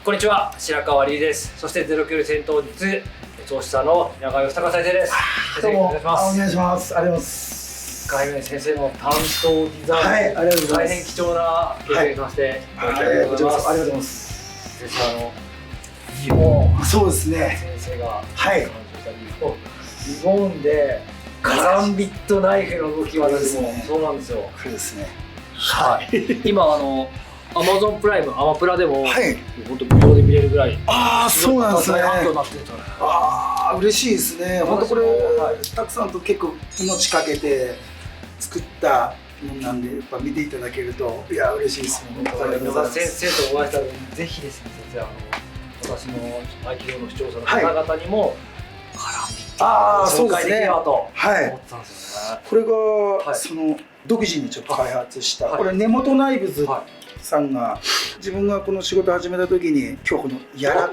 こんにちは、白川理です。そしてゼロ距離戦闘術創始者の矢川義孝先生です。どうもお願いします。お願いします。ありがとうございます。海外先生の担当デザイン、はい、ありがとうございます。大変貴重な経験させていただきありがとうございます。ありがとうございます。先生、リボン、そうですね。先生がはい。監修したリボンでカランビットナイフの動きは私もそうなんですよ。これですね。はい。今Amazon プライム、アマプラでも、はい、本当無料で見れるぐらい。ああ、そうなんですね。大反響になってるんですよね。ああ、嬉しいですね。本当これ、はい、たくさんと結構命かけて作ったものなんで、やっぱ見ていただけると、いや嬉しいですね。先生とお会いしたらぜひですね、先生私の合気道の視聴者の方々にも、カランビット紹介できればと思ってたんですよね。これが、その独自にちょっと開発した、これ根本ナイブズさんが自分がこの仕事始めた時に今日この柔ら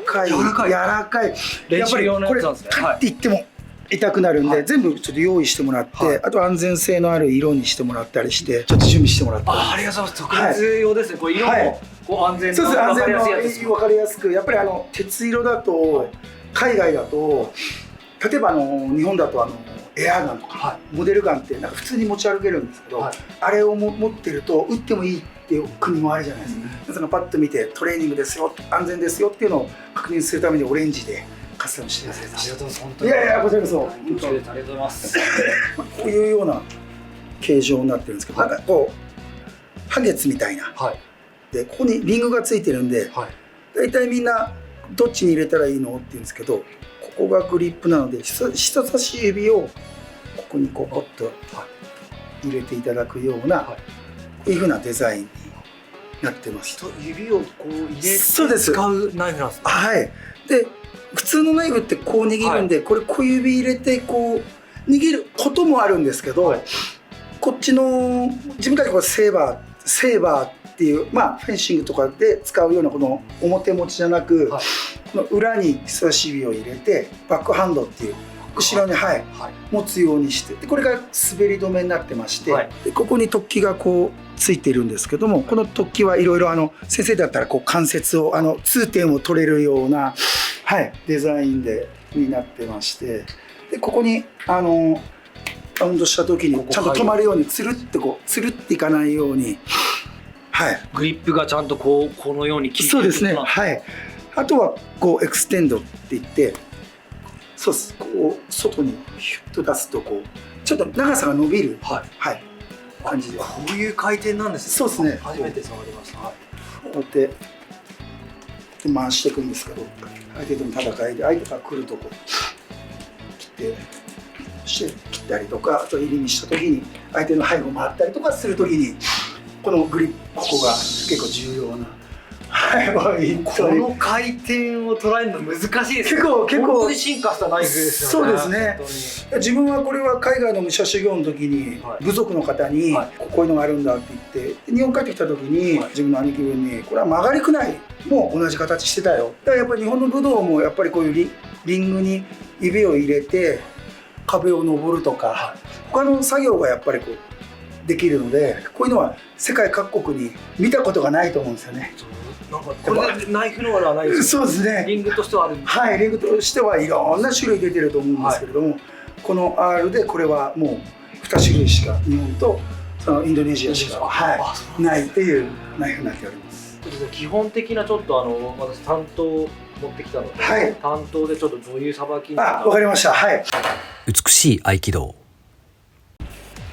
かい練習用のやつなんですね。カッていっても痛くなるんで、全部ちょっと用意してもらって、あと安全性のある色にしてもらったりしてちょっと準備してもらって。ありがとうございます。特別用ですね。これ色もこう安全な分かりやすいやつです。分かりやすく、やっぱり鉄色だと海外だと、例えば日本だとエアガンとかモデルガンってなんか普通に持ち歩けるんですけど、あれを持ってると撃ってもいいっていう国もあるじゃないですか。皆さんがパッと見てトレーニングですよ、安全ですよっていうのを確認するためにオレンジでカスタムしてください。ありがとうございます。いやいや、こちらこそ。ありがとうございます。こういうような形状になってるんですけど、なんかこう半月みたいな。でここにリングがついてるんで、大体みんなどっちに入れたらいいのって言うんですけど、ここがグリップなので人差し指をここにこうポッと入れていただくような、こういうふうなデザインになってます。指をこう入れて使うナイフなんですね。はい。で普通のナイフってこう握るんで、これ小指入れてこう握ることもあるんですけど、こっちの自分たちこれセーバーっていう、まあフェンシングとかで使うようなこの表持ちじゃなく、この裏に人差し指を入れてバックハンドっていう後ろに持つようにして、でこれが滑り止めになってまして、でここに突起がこうついてるんですけども、この突起はいろいろ先生だったらこう関節を痛点を取れるような、デザインになってまして、でここにバウンドした時にちゃんと止まるようにつるっていかないように、グリップがちゃんとこのように効いてる。そうですね。あとはこうエクステンドっていって、そうです。こう外にヒュッと出すとこうちょっと長さが伸びる感じで。こういう回転なんですね。そうですね。初めて触りました。こうやって回していくんですけど、相手との戦いで相手が来るとこ切って切ったりとか、あと入りにした時に相手の背後回ったりとかする時に、このグリップ、ここが結構重要な。この回転を捉えるの難しいですね。結構本当に進化したナイフですよね。そうですね。自分はこれは海外の武者修行の時に部族の方にこういうのがあるんだって言って、日本帰ってきた時に自分の兄貴分にこれは曲がりくないも同じ形してたよ。だからやっぱり日本の武道もやっぱりこういうリングに指を入れて壁を登るとか他の作業がやっぱりこうできるので、こういうのは世界各国に見たことがないと思うんですよね。なんかこれでナイフの柄はないですよね。そうですね。リングとしてはあるんです。リングとしてはいろんな種類出てると思うんですけれども、この R でこれはもう2種類しか日本とそのインドネシアしかないっていうナイフになっております。基本的なちょっと私担当持ってきたので、担当でちょっとどういうさばきに。わかりました。美しい合気道。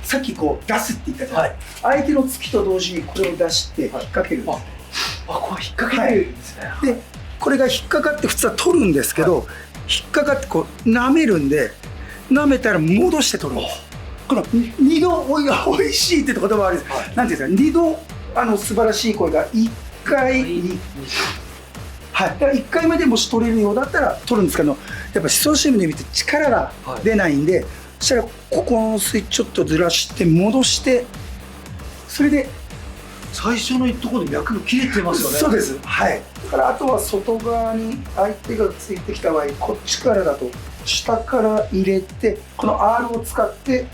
さっきこう出すって言ったじゃないですか。相手の突きと同時にこれを出して引っ掛けるんです。これ引っ掛けるんですね。でこれが引っかかって普通は取るんですけど、引っかかってこう舐めるんで、舐めたら戻して取るんです。この二度おいしいって言葉はあるんです。なんていうんですか、二度素晴らしい声が1回に。だから1回目でもし取れるようだったら取るんですけど、やっぱ人差し指の指って力が出ないんで、そしたらここのスイッチちょっとずらして戻して、それで最初のところで脈が切れてますよね。そうです。だからあとは外側に相手がついてきた場合、こっちからだと下から入れて、この R を使って、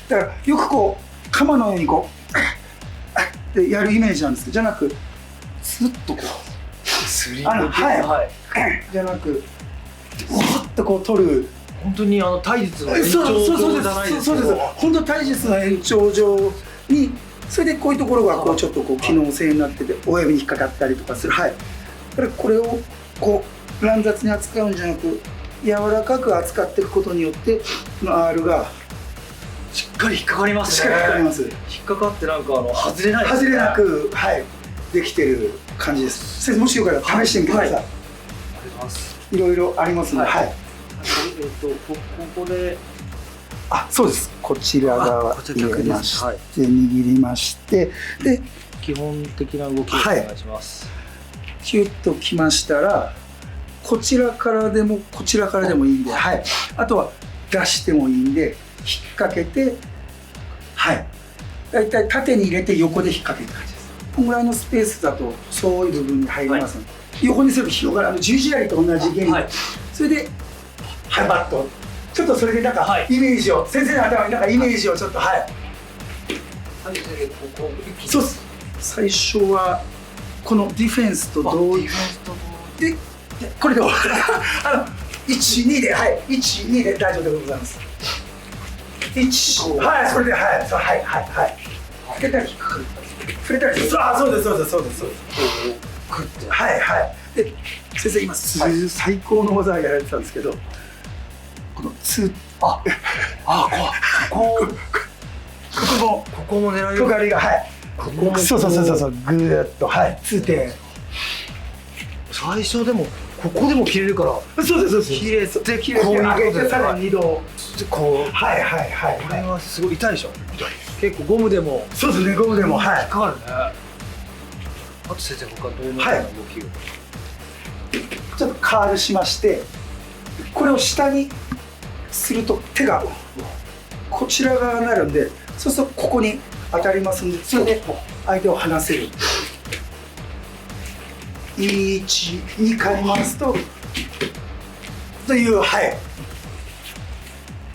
だからよくこう鎌のようにこうってやるイメージなんですけど、じゃなくスッとこうスリじゃなくわっとこう取る。本当に体術の延長上じゃないですか。そうです。本当体術の延長上に、それでこういうところがこうちょっとこう機能性になってて親指に引っかかったりとかする。だからこれをこう乱雑に扱うんじゃなく柔らかく扱っていくことによってこの R がしっかり引っかかりますね。しっかり引っかかります。引っかかってなんか外れないですね。外れなくできてる感じです。先生もしよかったら試してみてください。ありがとうございます。いろいろありますので。ここでそうです。こちら側入れまして握りましてで基本的な動きをお願いします。キュッときましたらこちらからでもこちらからでもいいんで、あとは出してもいいんで引っ掛けてだいたい縦に入れて横で引っ掛ける感じです。このぐらいのスペースだと細い部分に入りますので、横にすると広がる十字槍と同じ原理、それでバッとちょっとそれでなんかイメージを、先生の頭になんかイメージをちょっとそうです。最初はこのディフェンスと同意でこれで12で12で大丈夫でございます。1それでつけたり触れたりそうですで先生今最高の技をやられてたんですけどこの2ここも狙える尖りがここもそうぐーっと2点最初でもここでも切れるからそうです切れて切れて上げてさらに2度こうこれはすごい痛いでしょ。結構ゴムでもそうですねゴムでも引っかかるね。あと先生他どういうような動きをちょっとカールしましてこれを下にすると手がこちら側になるんでそうするとここに当たりますんでそれで相手を離せる2回回すという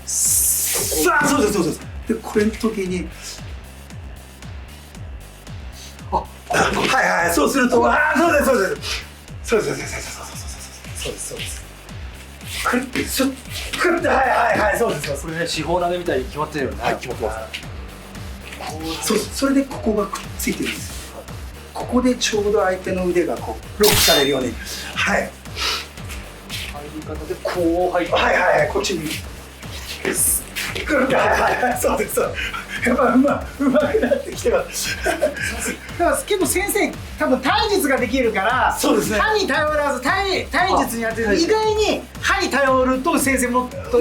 そうですでこれの時にそうするとそうですくるってそうですこれね四方投げみたいに決まってるよね。決まってます。それでここがくっついてるんです。ここでちょうど相手の腕がこうロックされるように入り方でこう入ってこっちにくるってそうですやっぱうまくなってきてますだから結構先生多分体術ができるからそうですね歯に頼らず体術にやってる意外に歯に頼ると先生もっとかか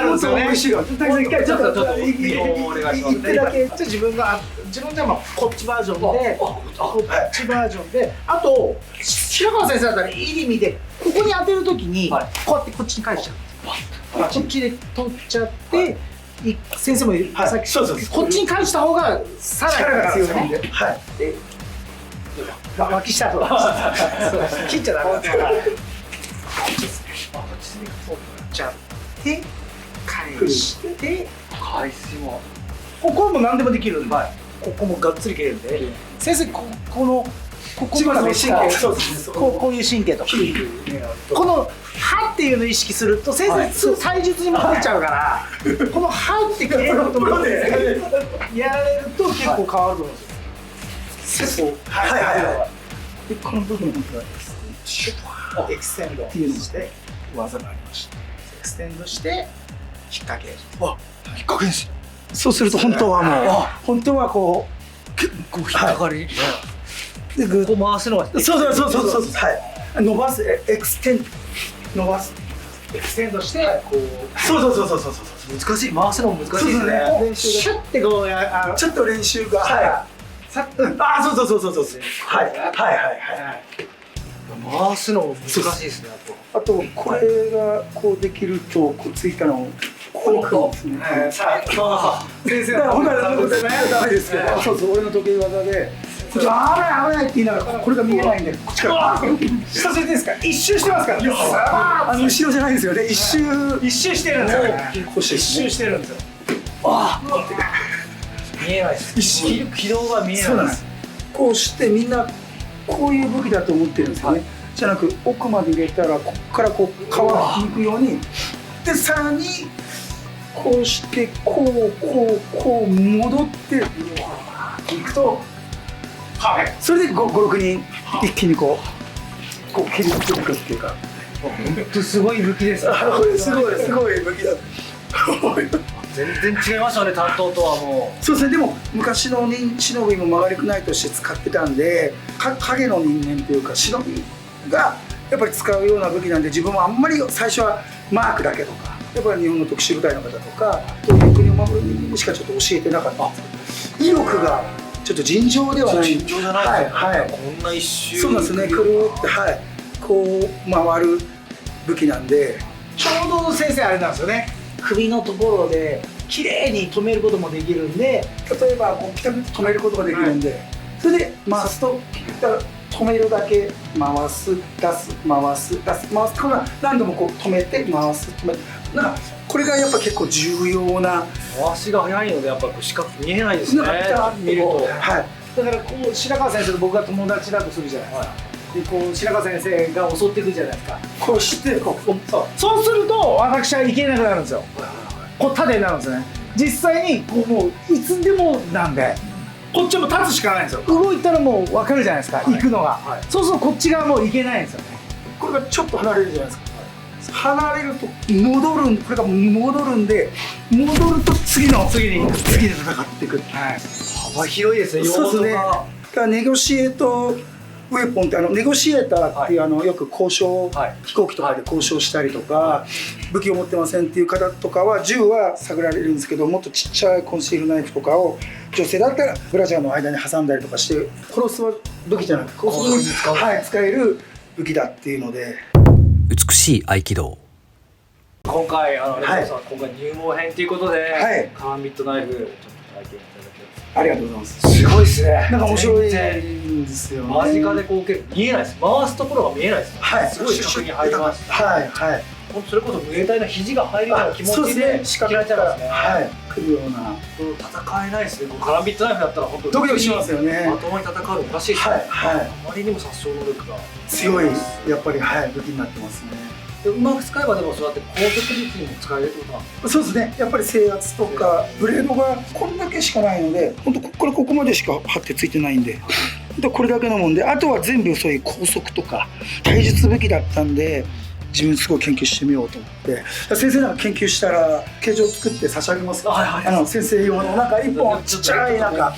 るんですよね。ちょっと見本をお願いします。一手だけ自分でもこっちバージョンであと白川先生だったらいい意味でここに当てるときにこうやってこっちに返しちゃうこっちで取っちゃって先生もさっきこっちに返した方がさらに強いんで脇下と切っちゃダメなんですよ。取っちゃって返してここも何でもできるんでここもがっつり切れるんで先生このここまで神経こういう神経とかこの歯っていうのを意識すると先生体術にも入っちゃうからこの歯って切れることまでやられると結構変わると思うんですよ。でこの部分がエクステンドっていうので技がありました。エクステンドして引っ掛ける。引っ掛けです。そうすると本当はこう結構引っ掛かりでグこう回すのがそう伸ばすエクステン伸ばすエクステンドしてこうそう難しい回すのも難しいですね。シュッてこうちょっと練習がそう回すのも難しいですね。あとこれがこうできるとこうついたのをここに来るんですね。先生は本来はダメですけど俺の得意技で危ないって言いながらこれが見えないんでこっちからさせてですか一周してますから後ろじゃないですよね一周してるんですよね一周してるんですよ。見えないです。軌道が見えないです。こうしてみんなこういう武器だと思ってるんですよね。じゃなく奥まで入れたらここからこう皮が引くようにでさらにこうしてこう戻っていくと、はい、それで56人一気にこう切りつけていくっていうか、本当すごい武器ですね。これすごい武器だ。全然違いましたね、担当とはもう。そうですね。でも昔の忍びも曲がりくないとして使ってたんで、影の人間というか忍びがやっぱり使うような武器なんで、自分もあんまり最初はマークだけとか、やっぱり日本の特殊部隊の方とかそういう国を守る人間にしかちょっと教えてなかったんですけど、威力がちょっと尋常ではない。尋常じゃないですね。はい、こんな一周。そうなんですね。くるってこう回る武器なんで、ちょうど先生あれなんですよね。首のところで綺麗に止めることもできるんで、例えばこうピタッと止めることができるんで、それで回すと止めるだけ回す出す回す出す回す、これは何度もこう止めて回す止める、なんかこれがやっぱ結構重要な。足が速いのでやっぱ視覚見えないですね。見ると。はい。だからこう白川先生と僕が友達だとするじゃないですか。でこう白川先生が襲っていくじゃないですか。こうしてそうすると私は行けなくなるんですよ。こう縦になるんですね。実際にこうもういつでもなんで、こっちも立つしかないんですよ。動いたらもう分かるじゃないですか、行くのが。そうするとこっち側もう行けないんですよね。これがちょっと離れるじゃないですか。離れると戻る、これが戻るんで、戻ると次で戦っていく。幅広いですね。そうですね。だからネゴシエートウェポンってネゴシエーターっていうよく交渉、飛行機とかで交渉したりとか、武器を持ってませんっていう方とかは銃は探られるんですけど、もっとちっちゃいコンシールナイフとかを女性だったらブラジャーの間に挟んだりとかして殺す武器じゃなくて殺すに使える武器だっていうので。美しい合気道。今回レッドさん、今回入門編ということで、カランビットナイフちょっと体験いただきます。ありがとうございます。すごいですね。なんか面白いんですよね。間近でこう受け見えないです。回すところが見えないです。はい。すごい視覚に入ります。はいはい。それこそムエタイの肘が入るような気持ちで視覚切られちゃいますね。はい。来るような。戦えないですね。カランビットナイフだったら本当ドキドキしますよね。まともに戦うのおかしいですね。はい。あまりにも殺傷能力が強いやっぱり武器になってますね。うまく使えばでもそうやって高速武器にも使えるってことなんですか？そうですね。やっぱり制圧とかブレードがこれだけしかないので、本当ここからここまでしか貼ってついてないんで、これだけのもんで、あとは全部そういう高速とか体術武器だったんで、自分すごい研究してみようと思って、先生なんか研究したら形状作って差し上げます。先生用のなんか一本ちっちゃいなんか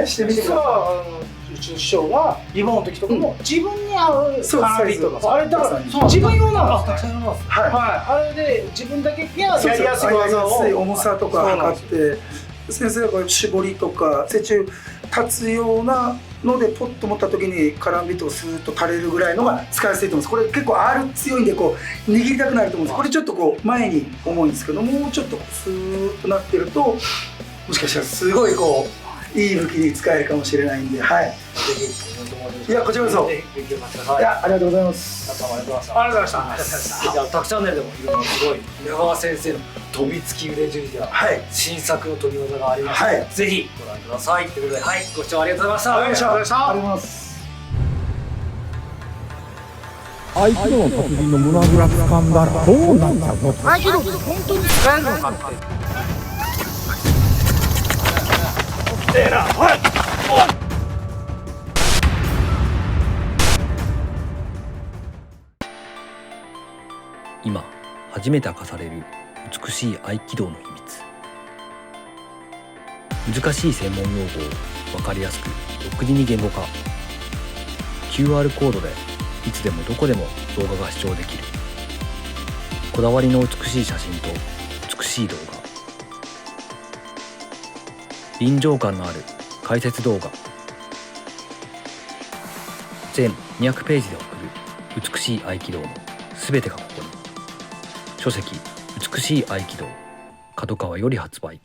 してみてください。宇宙師匠はリボンの時とかも自分に合うカランビットとか、あれだから自自分用なんですね。はい。あれで自分だけがやりやすい技を重さとか測って、先生が絞りとか接中立つようなのでポッと持った時にカランビットをスーッと垂れるぐらいのが使いやすいと思うんです。これ結構 R 強いんでこう握りたくなると思うんです。これちょっとこう前に重いんですけど、もうちょっとスーッとなってるともしかしたらすごいこういい武器に使えるかもしれないんで、はい。いやこちらこそ。いやありがとうございます。ありがとうございました。じゃあタクチャンネルでもいろいろすごい宮川先生の飛びつき腕十字や新作の飛び技がありますので、ぜひご覧ください。ということで、ご視聴ありがとうございました。ありがとうございました。ありがとうございます。合気道の達人の胸ぐら掴んだらどうなっちゃうの？合気道って本当に使えるのかって。今初めて明かされる美しい合気道の秘密。難しい専門用語を分かりやすく独自に言語化。 QR コードでいつでもどこでも動画が視聴できる。こだわりの美しい写真と美しい動画、臨場感のある解説動画、全200ページで送る美しい合気道のすべてがここに。書籍美しい合気道、角川より発売。